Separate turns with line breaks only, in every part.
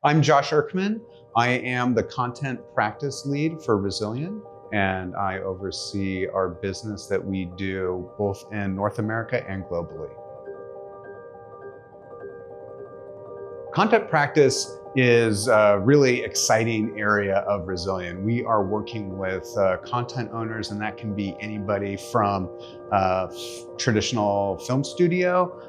I'm Josh Erkman. I am the content practice lead for Resillion, and I oversee our business that we do both in North America and globally. Content practice is a really exciting area of Resillion. We are working with content owners, and that can be anybody from traditional film studio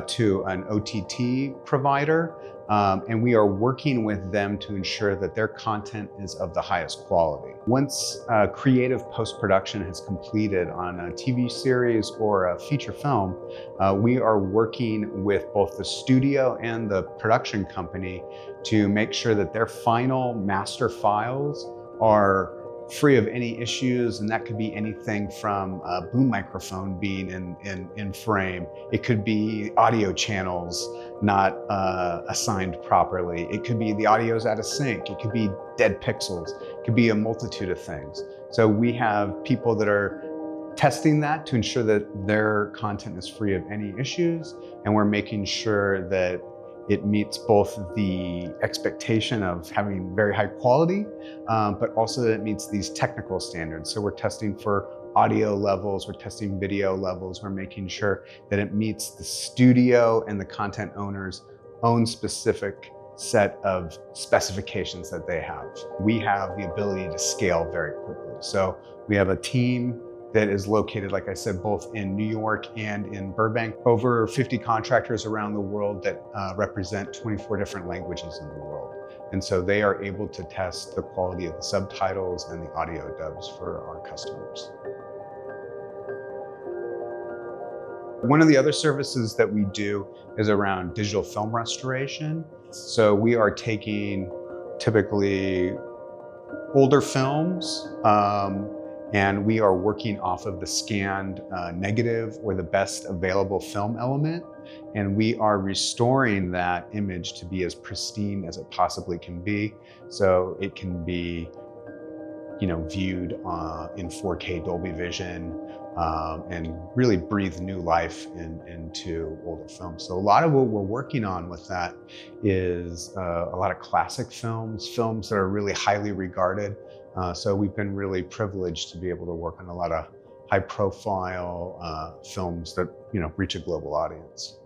to an OTT provider. And we are working with them to ensure that their content is of the highest quality. Once creative post-production has completed on a TV series or a feature film, we are working with both the studio and the production company to make sure that their final master files are free of any issues, and that could be anything from a boom microphone being in frame. It could be audio channels not assigned properly. It could be the audio's out of sync. It could be dead pixels. It could be a multitude of things. So we have people that are testing that to ensure that their content is free of any issues, and we're making sure that it meets both the expectation of having very high quality, but also that it meets these technical standards. So we're testing for audio levels, we're testing video levels, we're making sure that it meets the studio and the content owner's own specific set of specifications that they have. We have the ability to scale very quickly. So we have a team that is located, like I said, both in New York and in Burbank. Over 50 contractors around the world that represent 24 different languages in the world. And so they are able to test the quality of the subtitles and the audio dubs for our customers. One of the other services that we do is around digital film restoration. So we are taking typically older films, and we are working off of the scanned negative or the best available film element. And we are restoring that image to be as pristine as it possibly can be. So it can be viewed in 4K Dolby Vision and really breathe new life into older films. So a lot of what we're working on with that is a lot of classic films that are really highly regarded. So we've been really privileged to be able to work on a lot of high profile films that reach a global audience.